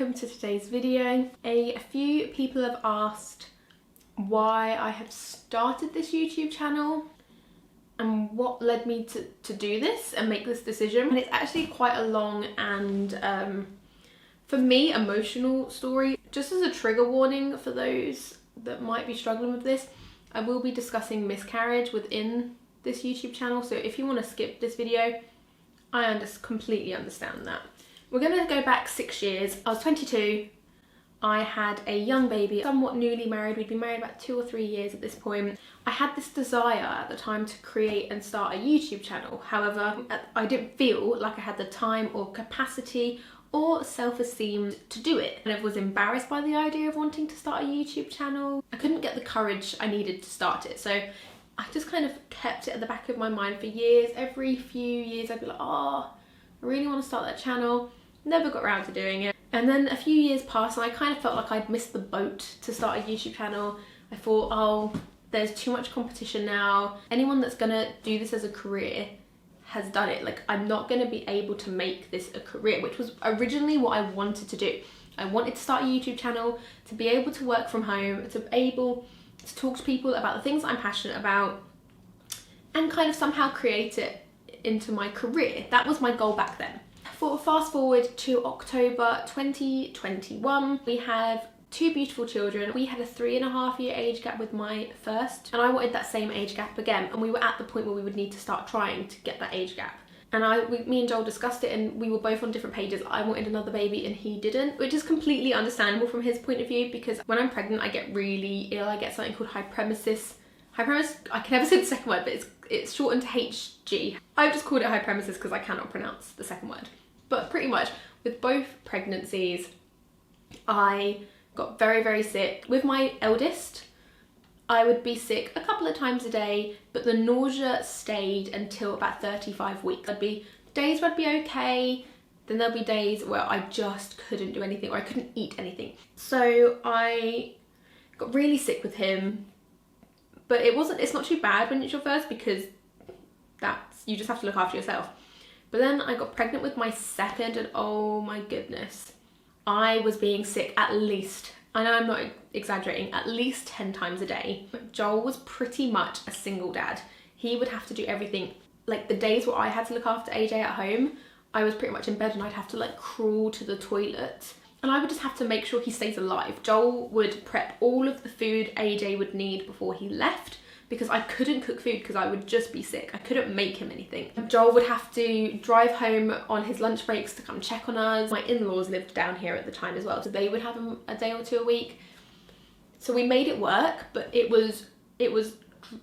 welcome to today's video. A few people have asked why I have started this YouTube channel and what led me to do this and make this decision. And it's actually quite a long and for me, emotional story. Just as a trigger warning for those that might be struggling with this, I will be discussing miscarriage within this YouTube channel, so if you want to skip this video, I completely understand that. We're going to go back 6 years. I was 22. I had a young baby, somewhat newly married. We'd been married about 2 or 3 years at this point. I had this desire at the time to create and start a YouTube channel. However, I didn't feel like I had the time or capacity or self-esteem to do it. And I was embarrassed by the idea of wanting to start a YouTube channel. I couldn't get the courage I needed to start it. So I just kind of kept it at the back of my mind for years. Every few years I'd be like, oh, I really want to start that channel. Never got around to doing it. And then a few years passed and I kind of felt like I'd missed the boat to start a YouTube channel. I thought, oh, there's too much competition now. Anyone that's gonna do this as a career has done it. Like, I'm not gonna be able to make this a career, which was originally what I wanted to do. I wanted to start a YouTube channel, to be able to work from home, to be able to talk to people about the things I'm passionate about and kind of somehow create it into my career. That was my goal back then. Fast forward to October 2021, we have 2 beautiful children. We had a 3.5-year age gap with my first, and I wanted that same age gap again, and we were at the point where we would need to start trying to get that age gap. And me and Joel discussed it, and we were both on different pages. I wanted another baby and he didn't, which is completely understandable from his point of view, because when I'm pregnant I get really ill. I get something called hyperemesis. I can never say the second word, but it's shortened to HG. I've just called it hyperemesis because I cannot pronounce the second word. But pretty much with both pregnancies, I got very, very sick. With my eldest, I would be sick a couple of times a day, but the nausea stayed until about 35 weeks. There'd be days where I'd be okay, then there'll be days where I just couldn't do anything or I couldn't eat anything. So I got really sick with him, but it's not too bad when it's your first, because you just have to look after yourself. But then I got pregnant with my second, and oh my goodness, I was being sick at least, I know I'm not exaggerating, at least 10 times a day. Joel was pretty much a single dad. He would have to do everything. Like the days where I had to look after AJ at home, I was pretty much in bed and I'd have to like crawl to the toilet. And I would just have to make sure he stays alive. Joel would prep all of the food AJ would need before he left, because I couldn't cook food because I would just be sick. I couldn't make him anything. Joel would have to drive home on his lunch breaks to come check on us. My in-laws lived down here at the time as well, so they would have him a day or 2 a week. So we made it work, but it was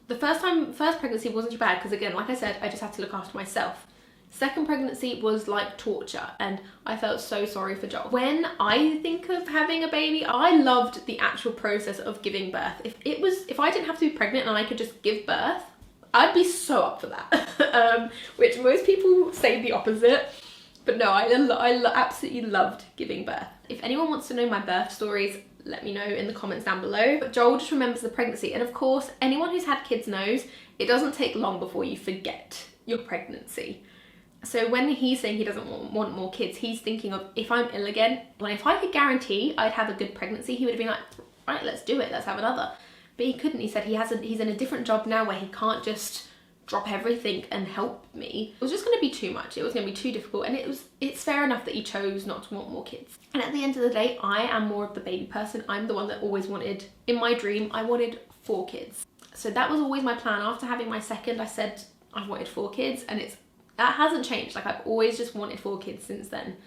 the first pregnancy wasn't too bad, because again, like I said, I just had to look after myself. Second pregnancy was like torture, and I felt so sorry for Joel. When I think of having a baby, I loved the actual process of giving birth. If I didn't have to be pregnant and I could just give birth, I'd be so up for that. Which most people say the opposite, but no, I absolutely loved giving birth. If anyone wants to know my birth stories, let me know in the comments down below. But Joel just remembers the pregnancy, and of course, anyone who's had kids knows it doesn't take long before you forget your pregnancy. So when he's saying he doesn't want more kids, he's thinking of, if I'm ill again, well, if I could guarantee I'd have a good pregnancy, he would have been like, right, let's do it, let's have another. But he couldn't. He said he's in a different job now where he can't just drop everything and help me. It was just going to be too much. It was going to be too difficult, and it's fair enough that he chose not to want more kids. And at the end of the day, I am more of the baby person. I'm the one that always wanted, in my dream, I wanted 4 kids. So that was always my plan. After having my second, I said I wanted 4 kids, and that hasn't changed. Like, I've always just wanted 4 kids since then.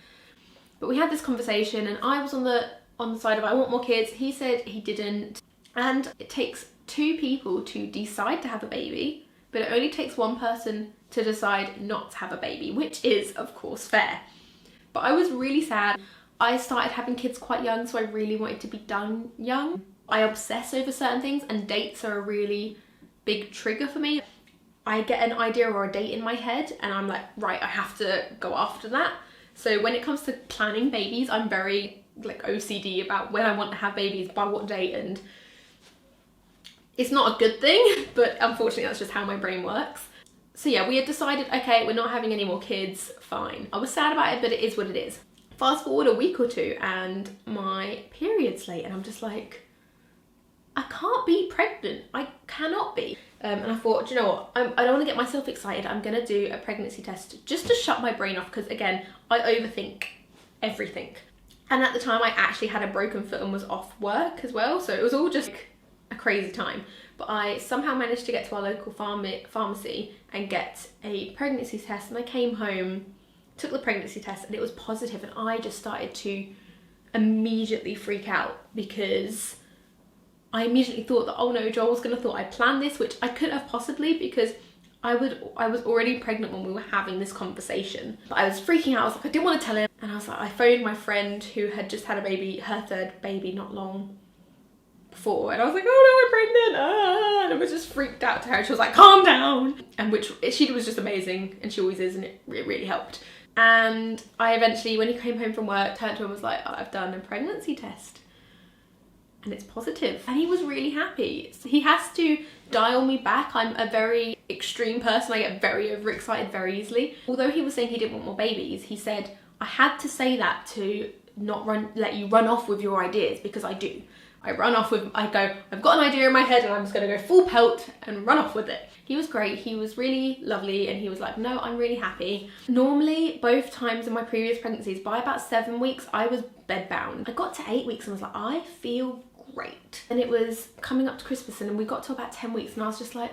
But we had this conversation, and I was on the side of I want more kids. He said he didn't. And it takes 2 people to decide to have a baby, but it only takes 1 person to decide not to have a baby, which is of course fair. But I was really sad. I started having kids quite young, so I really wanted to be done young. I obsess over certain things, and dates are a really big trigger for me. I get an idea or a date in my head and I'm like, right, I have to go after that. So when it comes to planning babies, I'm very like OCD about when I want to have babies, by what date, and it's not a good thing, but unfortunately that's just how my brain works. So yeah, we had decided, okay, we're not having any more kids, fine. I was sad about it, but it is what it is. Fast forward a week or two and my period's late, and I'm just like, I can't be pregnant. I cannot be. And I thought, do you know what? I don't want to get myself excited. I'm going to do a pregnancy test just to shut my brain off, because again, I overthink everything. And at the time I actually had a broken foot and was off work as well. So it was all just a crazy time. But I somehow managed to get to our local pharmacy and get a pregnancy test. And I came home, took the pregnancy test, and it was positive. And I just started to immediately freak out, because I immediately thought that, oh no, Joel's gonna thought I planned this, which I couldn't have possibly, because I was already pregnant when we were having this conversation. But I was freaking out. I was like, I didn't want to tell him. And I was like, I phoned my friend who had just had a baby, her third baby not long before. And I was like, oh no, I'm pregnant. And I was just freaked out to her. She was like, calm down. And which she was just amazing. And she always is. And it really helped. And I eventually, when he came home from work, turned to him and was like, oh, I've done a pregnancy test. And it's positive. And he was really happy. So he has to dial me back. I'm a very extreme person. I get very overexcited very easily. Although he was saying he didn't want more babies, he said, I had to say that to not let you run off with your ideas, because I do. I go, I've got an idea in my head and I'm just gonna go full pelt and run off with it. He was great. He was really lovely, and he was like, no, I'm really happy. Normally, both times in my previous pregnancies, by about 7 weeks, I was bedbound. I got to 8 weeks and was like, I feel great. And it was coming up to Christmas, and we got to about 10 weeks and I was just like,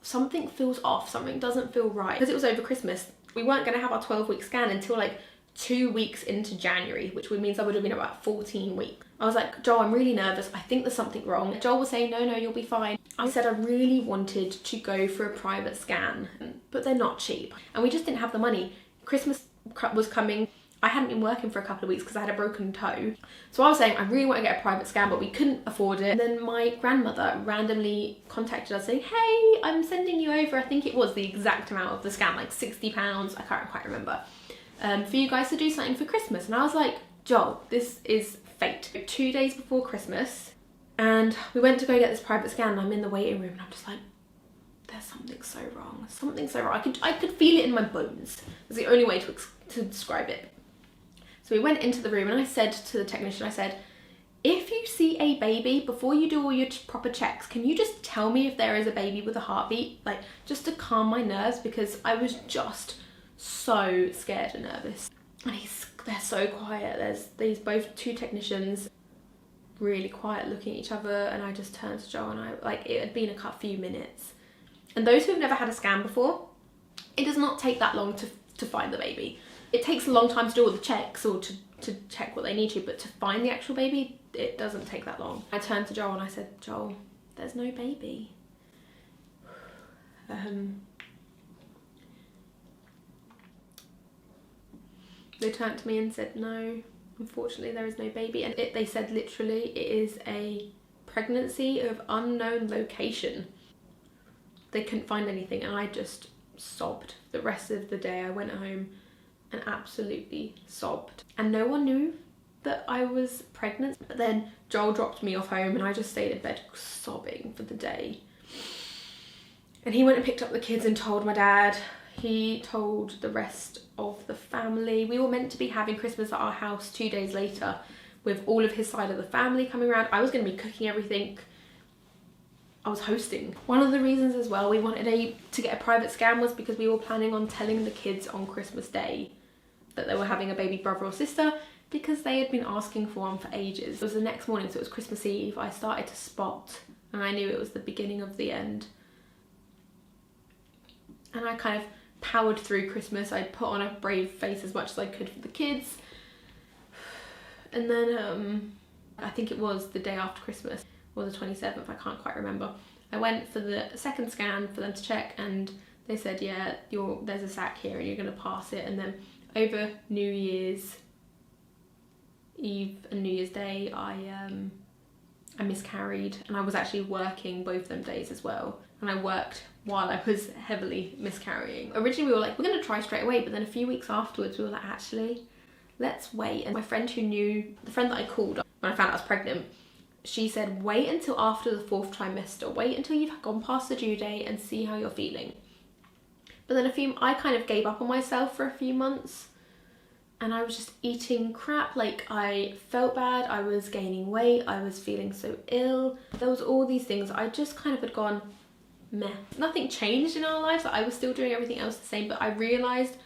something feels off, something doesn't feel right. Because it was over Christmas, we weren't going to have our 12-week scan until like 2 weeks into January, which means I would have been about 14 weeks. I was like, Joel, I'm really nervous. I think there's something wrong. Joel was saying, no, you'll be fine. I said I really wanted to go for a private scan, but they're not cheap. And we just didn't have the money. Christmas was coming. I hadn't been working for a couple of weeks because I had a broken toe. So I was saying, I really want to get a private scan, but we couldn't afford it. And then my grandmother randomly contacted us saying, hey, I'm sending you over, I think it was the exact amount of the scan, like £60, I can't quite remember, for you guys to do something for Christmas. And I was like, Joel, this is fate. 2 days before Christmas, and we went to go get this private scan, and I'm in the waiting room and I'm just like, there's something so wrong. Something so wrong. I could feel it in my bones. It's the only way to describe it. So we went into the room and I said to the technician, I said, if you see a baby, before you do all your proper checks, can you just tell me if there is a baby with a heartbeat? Like, just to calm my nerves, because I was just so scared and nervous. And they're so quiet. There's these two technicians, really quiet, looking at each other. And I just turned to Joel, and it had been a few minutes. And those who have never had a scan before, it does not take that long to find the baby. It takes a long time to do all the checks or to check what they need to, but to find the actual baby, it doesn't take that long. I turned to Joel and I said, Joel, there's no baby. They turned to me and said, no, unfortunately there is no baby. And they said literally it is a pregnancy of unknown location. They couldn't find anything, and I just sobbed. The rest of the day I went home and absolutely sobbed. And no one knew that I was pregnant. But then Joel dropped me off home and I just stayed in bed sobbing for the day. And he went and picked up the kids and told my dad. He told the rest of the family. We were meant to be having Christmas at our house 2 days later with all of his side of the family coming around. I was going to be cooking everything. I was hosting. One of the reasons as well we wanted to get a private scan was because we were planning on telling the kids on Christmas Day that they were having a baby brother or sister, because they had been asking for one for ages. It was the next morning, so it was Christmas Eve. I started to spot, and I knew it was the beginning of the end. And I kind of powered through Christmas. I put on a brave face as much as I could for the kids. And then I think it was the day after Christmas, or the 27th, I can't quite remember. I went for the second scan for them to check, and they said, yeah, there's a sac here and you're going to pass it. And then over New Year's Eve and New Year's Day, I miscarried, and I was actually working both them days as well. And I worked while I was heavily miscarrying. Originally we were like, we're going to try straight away, but then a few weeks afterwards we were like, actually, let's wait. And my friend the friend that I called when I found out I was pregnant, she said, wait until after the 4th trimester, wait until you've gone past the due date and see how you're feeling. But then I kind of gave up on myself for a few months. and I was just eating crap. Like, I felt bad, I was gaining weight, I was feeling so ill. There was all these things. I just kind of had gone meh. Nothing changed in our lives. I was still doing everything else the same, but I realised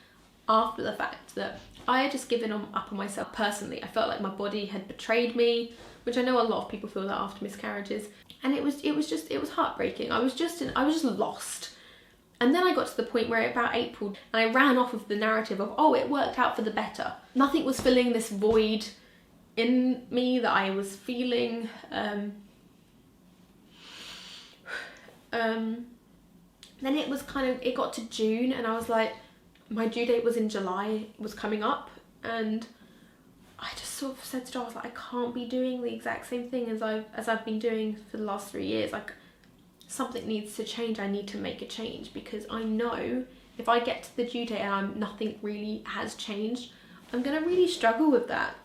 after the fact that I had just given up on myself personally. I felt like my body had betrayed me, which I know a lot of people feel that after miscarriages. And it was heartbreaking. I was just lost. And then I got to the point where about April, and I ran off of the narrative of, oh, it worked out for the better. Nothing was filling this void in me that I was feeling. Then it was it got to June, and I was like, my due date was in July, was coming up, and I just sort of said to Joel, I was like, I can't be doing the exact same thing as I've been doing for the last 3 years. Like, something needs to change. I need to make a change, because I know if I get to the due date and nothing really has changed, I'm gonna really struggle with that.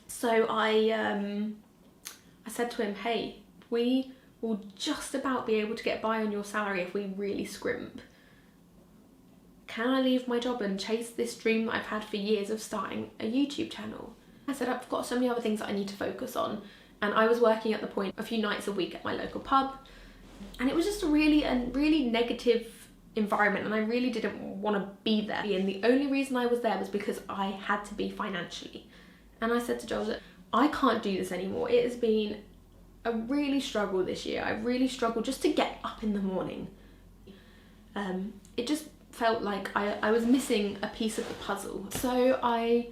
So I said to him, hey, we will just about be able to get by on your salary if we really scrimp. Can I leave my job and chase this dream that I've had for years of starting a YouTube channel? I said, I've got so many other things that I need to focus on. And I was working at the point a few nights a week at my local pub. And it was just a really negative environment, and I really didn't want to be there. And the only reason I was there was because I had to be financially. And I said to Joel that I can't do this anymore. It has been a really struggle this year. I really struggled just to get up in the morning. It just felt like I was missing a piece of the puzzle. So I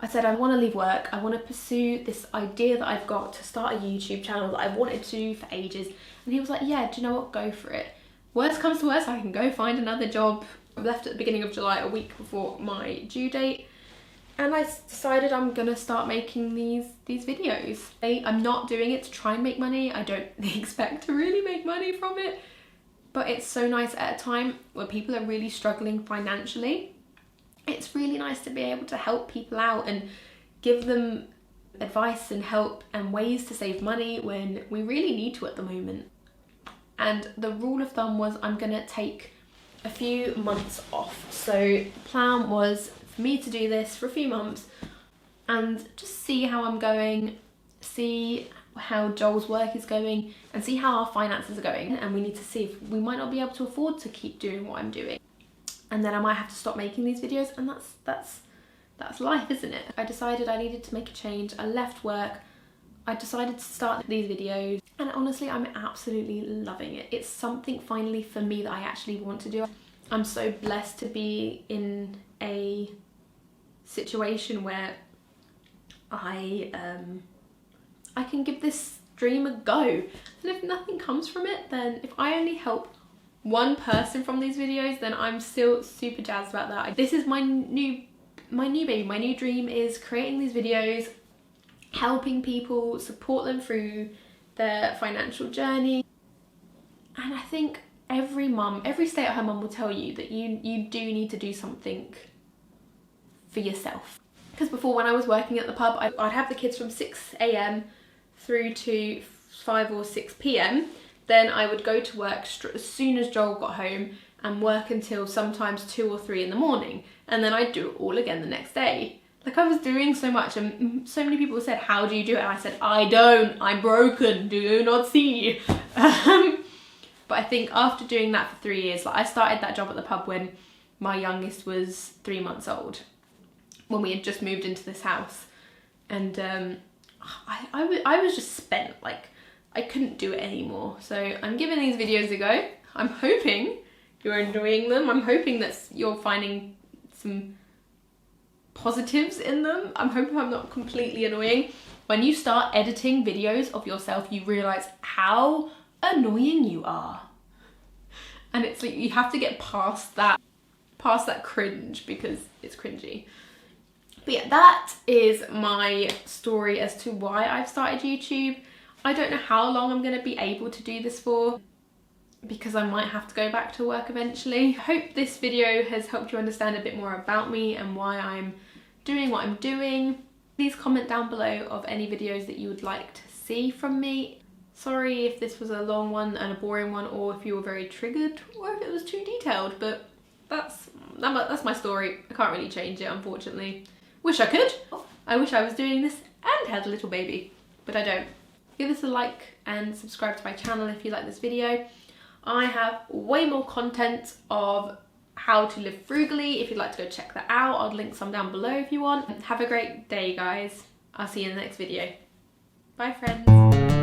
said, I want to leave work. I want to pursue this idea that I've got to start a YouTube channel that I've wanted to do for ages. And he was like, yeah, do you know what? Go for it. Worst comes to worst, I can go find another job. I left at the beginning of July, a week before my due date. And I decided I'm gonna start making these videos. I'm not doing it to try and make money. I don't expect to really make money from it. But it's so nice at a time where people are really struggling financially. It's really nice to be able to help people out and give them advice and help and ways to save money when we really need to at the moment. And the rule of thumb was I'm gonna take a few months off. So the plan was for me to do this for a few months and just see how I'm going, see how Joel's work is going, and see how our finances are going. And we need to see if we might not be able to afford to keep doing what I'm doing. And then I might have to stop making these videos, and that's life, isn't it? I decided I needed to make a change. I left work. I decided to start these videos, and honestly, I'm absolutely loving it. It's something finally for me that I actually want to do. I'm so blessed to be in a situation where I can give this dream a go. And if nothing comes from it, then if I only help one person from these videos, then I'm still super jazzed about that. This is my new baby. My new dream is creating these videos, helping people, support them through their financial journey. And I think every mum, every stay-at-home mum will tell you that you do need to do something for yourself. Because before, when I was working at the pub, I'd have the kids from 6 AM through to 5 or 6 PM. Then I would go to work as soon as Joel got home and work until sometimes 2 or 3 in the morning. And then I'd do it all again the next day. Like, I was doing so much, and so many people said, how do you do it? And I said, I don't, I'm broken, do you not see? But I think after doing that for 3 years, like, I started that job at the pub when my youngest was 3 months old, when we had just moved into this house. And I was just spent, like, I couldn't do it anymore. So I'm giving these videos a go. I'm hoping you're enjoying them. I'm hoping that you're finding some positives in them. I'm hoping I'm not completely annoying. When you start editing videos of yourself, you realise how annoying you are. And it's like you have to get past that cringe, because it's cringy. But yeah, that is my story as to why I've started YouTube. I don't know how long I'm going to be able to do this for, because I might have to go back to work eventually. I hope this video has helped you understand a bit more about me and why I'm doing what I'm doing. Please comment down below of any videos that you would like to see from me. Sorry if this was a long one and a boring one, or if you were very triggered, or if it was too detailed, but that's my story. I can't really change it, unfortunately. Wish I could. I wish I was doing this and had a little baby, but I don't. Give this a like and subscribe to my channel if you like this video. I have way more content of how to live frugally. If you'd like to go check that out, I'll link some down below if you want. Have a great day, guys. I'll see you in the next video. Bye, friends.